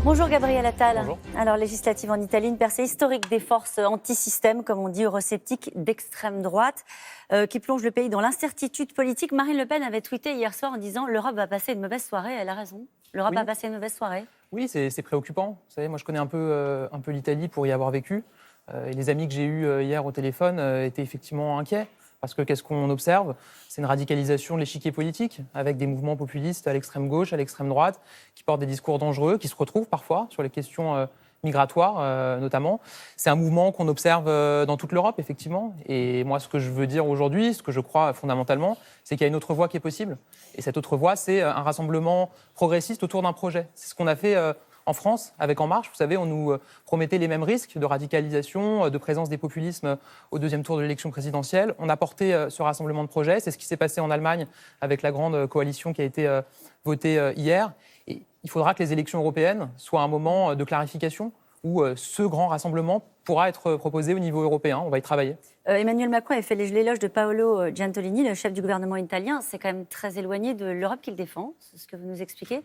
Bonjour Gabriel Attal. Bonjour. Alors, législative en Italie, une percée historique des forces anti-système, comme on dit, eurosceptiques d'extrême droite, qui plonge le pays dans l'incertitude politique. Marine Le Pen avait tweeté hier soir en disant « L'Europe va passer une mauvaise soirée ». Elle a raison. L'Europe va passer une mauvaise soirée. Oui, c'est préoccupant. Vous savez, moi je connais un peu l'Italie pour y avoir vécu. Et les amis que j'ai eus hier au téléphone étaient effectivement inquiets. Parce que qu'est-ce qu'on observe ? C'est une radicalisation de l'échiquier politique, avec des mouvements populistes à l'extrême gauche, à l'extrême droite, qui portent des discours dangereux, qui se retrouvent parfois sur les questions migratoires notamment. C'est un mouvement qu'on observe dans toute l'Europe, effectivement. Et moi, ce que je veux dire aujourd'hui, ce que je crois fondamentalement, c'est qu'il y a une autre voie qui est possible. Et cette autre voie, c'est un rassemblement progressiste autour d'un projet. C'est ce qu'on a fait en France, avec En Marche. Vous savez, on nous promettait les mêmes risques de radicalisation, de présence des populismes au deuxième tour de l'élection présidentielle. On a porté ce rassemblement de projets. C'est ce qui s'est passé en Allemagne avec la grande coalition qui a été votée hier. Et il faudra que les élections européennes soient un moment de clarification où ce grand rassemblement pourra être proposé au niveau européen. On va y travailler. Emmanuel Macron a fait l'éloge de Paolo Gentiloni, le chef du gouvernement italien. C'est quand même très éloigné de l'Europe qu'il défend, c'est ce que vous nous expliquez.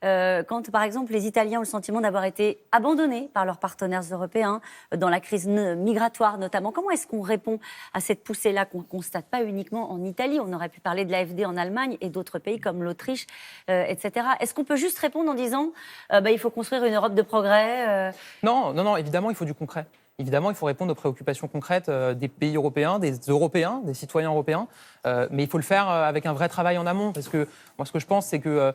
Quand, par exemple, les Italiens ont le sentiment d'avoir été abandonnés par leurs partenaires européens, dans la crise migratoire notamment, comment est-ce qu'on répond à cette poussée-là qu'on ne constate pas uniquement en Italie ? On aurait pu parler de l'AfD en Allemagne et d'autres pays comme l'Autriche, etc. Est-ce qu'on peut juste répondre en disant il faut construire une Europe de progrès Non, évidemment, il faut du concret. Évidemment, il faut répondre aux préoccupations concrètes des pays européens, des Européens, des citoyens européens. Mais il faut le faire avec un vrai travail en amont. Parce que moi, ce que je pense, c'est que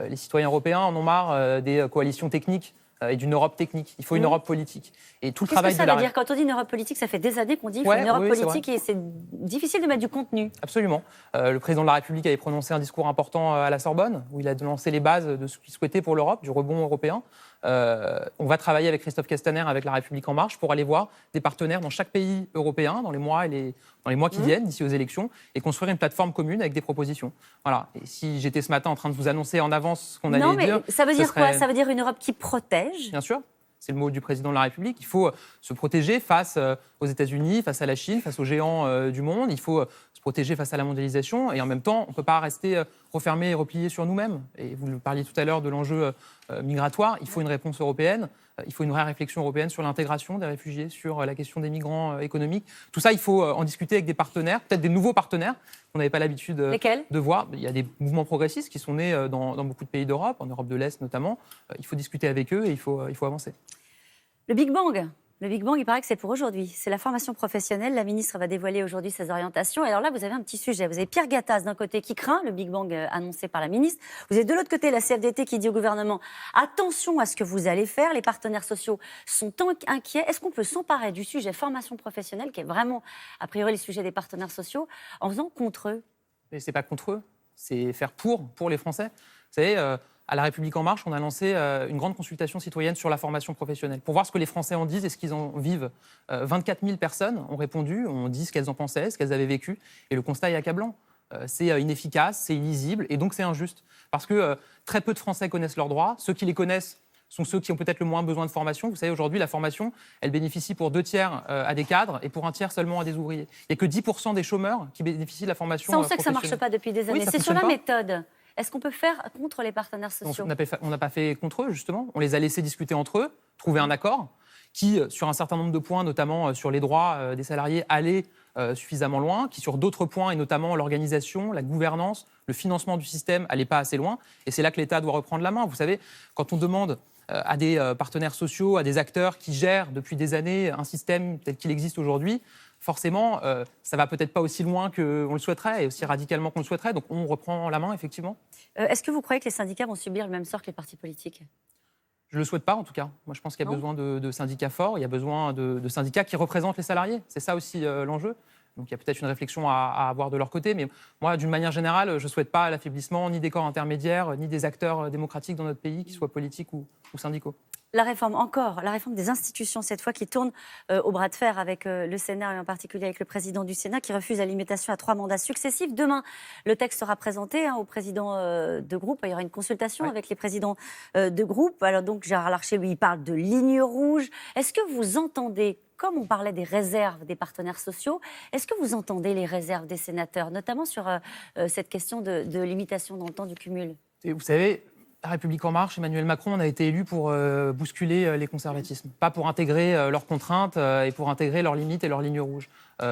les citoyens européens en ont marre des coalitions techniques et d'une Europe technique. Il faut une Europe politique. Et tout le travail Qu'est-ce que ça veut dire ? Quand on dit une Europe politique, ça fait des années qu'on dit qu'il faut une Europe politique et c'est difficile de mettre du contenu. Absolument. Le président de la République avait prononcé un discours important à la Sorbonne, où il a lancé les bases de ce qu'il souhaitait pour l'Europe, du rebond européen. On va travailler avec Christophe Castaner, avec La République En Marche, pour aller voir des partenaires dans chaque pays européen, dans les mois qui viennent, d'ici aux élections, et construire une plateforme commune avec des propositions. Voilà. Et si j'étais ce matin en train de vous annoncer en avance ce qu'on allait dire... Non, mais ça veut dire quoi ? Ça veut dire une Europe qui protège ? Bien sûr. C'est le mot du président de la République. Il faut se protéger face aux États-Unis, face à la Chine, face aux géants du monde. Il faut se protéger face à la mondialisation. Et en même temps, on ne peut pas rester refermé et replié sur nous-mêmes. Et vous parliez tout à l'heure de l'enjeu migratoire. Il faut une réponse européenne. Il faut une vraie réflexion européenne sur l'intégration des réfugiés, sur la question des migrants économiques. Tout ça, il faut en discuter avec des partenaires, peut-être des nouveaux partenaires qu'on n'avait pas l'habitude de voir. Il y a des mouvements progressistes qui sont nés dans beaucoup de pays d'Europe, en Europe de l'Est notamment. Il faut discuter avec eux et il faut avancer. Le Big Bang, il paraît que c'est pour aujourd'hui. C'est la formation professionnelle. La ministre va dévoiler aujourd'hui ses orientations. Et alors là, vous avez un petit sujet. Vous avez Pierre Gattaz d'un côté qui craint le Big Bang annoncé par la ministre. Vous avez de l'autre côté la CFDT qui dit au gouvernement « Attention à ce que vous allez faire. Les partenaires sociaux sont inquiets. » Est-ce qu'on peut s'emparer du sujet formation professionnelle, qui est vraiment, a priori, le sujet des partenaires sociaux, en faisant contre eux ? Mais ce n'est pas contre eux. C'est faire pour les Français. Vous savez... À La République En Marche, on a lancé une grande consultation citoyenne sur la formation professionnelle pour voir ce que les Français en disent et ce qu'ils en vivent. 24 000 personnes ont répondu, ont dit ce qu'elles en pensaient, ce qu'elles avaient vécu. Et le constat est accablant. C'est inefficace, c'est illisible et donc c'est injuste. Parce que très peu de Français connaissent leurs droits. Ceux qui les connaissent sont ceux qui ont peut-être le moins besoin de formation. Vous savez, aujourd'hui, la formation, elle bénéficie pour 2/3 à des cadres et pour 1/3 seulement à des ouvriers. Il n'y a que 10% des chômeurs qui bénéficient de la formation professionnelle. Ça, on sait que ça ne marche pas depuis des années. C'est sur la méthode. Est-ce qu'on peut faire contre les partenaires sociaux ? On n'a pas fait contre eux, justement. On les a laissés discuter entre eux, trouver un accord qui, sur un certain nombre de points, notamment sur les droits des salariés, allait suffisamment loin, qui, sur d'autres points, et notamment l'organisation, la gouvernance, le financement du système, n'allait pas assez loin. Et c'est là que l'État doit reprendre la main. Vous savez, quand on demande à des partenaires sociaux, à des acteurs qui gèrent depuis des années un système tel qu'il existe aujourd'hui, forcément, ça va peut-être pas aussi loin qu'on le souhaiterait et aussi radicalement qu'on le souhaiterait. Donc, on reprend la main, effectivement. Est-ce que vous croyez que les syndicats vont subir le même sort que les partis politiques ? Je ne le souhaite pas, en tout cas. Moi, je pense qu'il y a besoin de syndicats forts, il y a besoin de syndicats qui représentent les salariés. C'est ça aussi l'enjeu. Donc, il y a peut-être une réflexion à avoir de leur côté. Mais moi, d'une manière générale, je ne souhaite pas l'affaiblissement ni des corps intermédiaires, ni des acteurs démocratiques dans notre pays, qu'ils soient politiques ou syndicaux. La réforme des institutions, cette fois, qui tourne au bras de fer avec le Sénat, et en particulier avec le président du Sénat, qui refuse la limitation à 3 mandats successifs. Demain, le texte sera présenté au président de groupe. Il y aura une consultation avec les présidents de groupe. Alors donc, Gérard Larcher, lui, il parle de ligne rouge. Est-ce que vous entendez, comme on parlait des réserves des partenaires sociaux, est-ce que vous entendez les réserves des sénateurs, notamment sur cette question de limitation dans le temps du cumul ? Et vous savez, La République En Marche, Emmanuel Macron, on a été élu pour bousculer les conservatismes, pas pour intégrer leurs contraintes et pour intégrer leurs limites et leurs lignes rouges.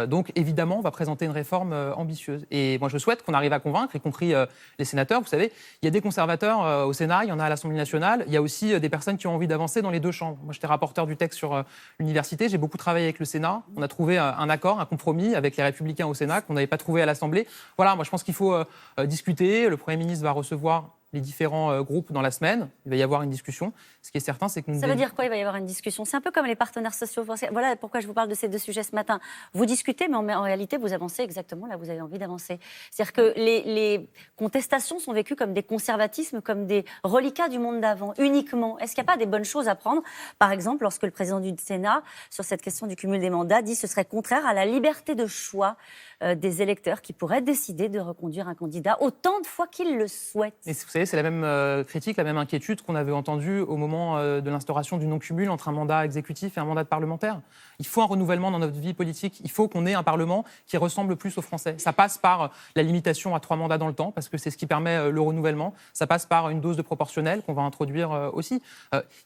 Donc évidemment, on va présenter une réforme ambitieuse. Et moi, je souhaite qu'on arrive à convaincre, y compris les sénateurs. Vous savez, il y a des conservateurs au Sénat, il y en a à l'Assemblée nationale. Il y a aussi des personnes qui ont envie d'avancer dans les deux chambres. Moi, j'étais rapporteur du texte sur l'université. J'ai beaucoup travaillé avec le Sénat. On a trouvé un accord, un compromis avec les Républicains au Sénat qu'on n'avait pas trouvé à l'Assemblée. Voilà, moi, je pense qu'il faut discuter. Le Premier ministre va recevoir les différents groupes dans la semaine. Il va y avoir une discussion. Ce qui est certain, c'est que nous... Ça veut dire quoi, il va y avoir une discussion? C'est un peu comme les partenaires sociaux. Voilà pourquoi je vous parle de ces deux sujets ce matin. Vous discutez, mais en réalité, vous avancez exactement là où vous avez envie d'avancer. C'est-à-dire que les contestations sont vécues comme des conservatismes, comme des reliquats du monde d'avant, uniquement. Est-ce qu'il n'y a pas des bonnes choses à prendre? Par exemple, lorsque le président du Sénat, sur cette question du cumul des mandats, dit que ce serait contraire à la liberté de choix des électeurs qui pourraient décider de reconduire un candidat autant de fois qu'ils le souhaitent. Et vous savez, c'est la même critique, la même inquiétude qu'on avait entendue au moment de l'instauration du non-cumul entre un mandat exécutif et un mandat de parlementaire. Il faut un renouvellement dans notre vie politique. Il faut qu'on ait un Parlement qui ressemble plus aux Français. Ça passe par la limitation à 3 mandats dans le temps, parce que c'est ce qui permet le renouvellement. Ça passe par une dose de proportionnel qu'on va introduire aussi.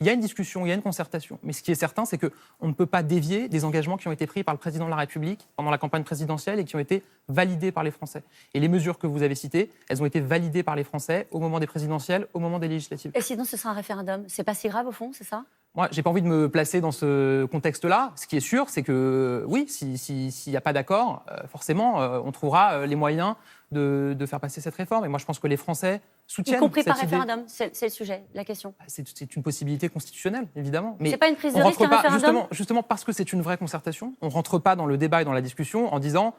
Il y a une discussion, il y a une concertation. Mais ce qui est certain, c'est qu'on ne peut pas dévier des engagements qui ont été pris par le président de la République pendant la campagne présidentielle et qui ont été validés par les Français. Et les mesures que vous avez citées, elles ont été validées par les Français au moment des présidentielles, au moment des législatives. Et sinon, ce sera un référendum. C'est pas si grave, au fond, c'est ça? Moi, j'ai pas envie de me placer dans ce contexte-là. Ce qui est sûr, c'est que oui, s'il n'y a pas d'accord, forcément, on trouvera les moyens de faire passer cette réforme. Et moi, je pense que les Français soutiennent cette idée. Y compris par référendum, c'est le sujet, la question. C'est une possibilité constitutionnelle, évidemment. Mais c'est pas une prise de risque, un référendum? Justement parce que c'est une vraie concertation, on ne rentre pas dans le débat et dans la discussion en disant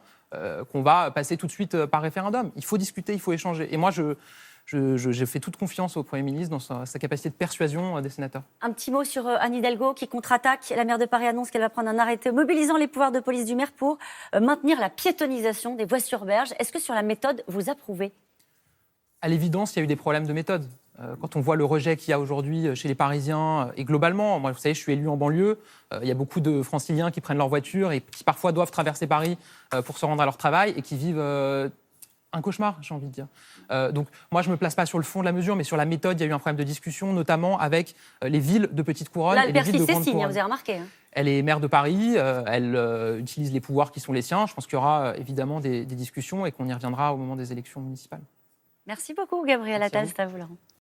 qu'on va passer tout de suite par référendum. Il faut discuter, il faut échanger. Et moi, je fais toute confiance au Premier ministre dans sa capacité de persuasion des sénateurs. Un petit mot sur Anne Hidalgo qui contre-attaque. La maire de Paris annonce qu'elle va prendre un arrêté mobilisant les pouvoirs de police du maire pour maintenir la piétonnisation des voies sur berge. Est-ce que sur la méthode, vous approuvez? À l'évidence, il y a eu des problèmes de méthode. Quand on voit le rejet qu'il y a aujourd'hui chez les Parisiens et globalement, moi, vous savez, je suis élu en banlieue, il y a beaucoup de Franciliens qui prennent leur voiture et qui parfois doivent traverser Paris pour se rendre à leur travail et qui vivent un cauchemar, j'ai envie de dire. Donc moi, je ne me place pas sur le fond de la mesure, mais sur la méthode, il y a eu un problème de discussion, notamment avec les villes de petite couronne et les villes de grande couronne. Vous avez remarqué, hein. Elle est maire de Paris, elle utilise les pouvoirs qui sont les siens. Je pense qu'il y aura évidemment des discussions et qu'on y reviendra au moment des élections municipales. Merci beaucoup, Gabriel Attal. C'est à vous, Laurent.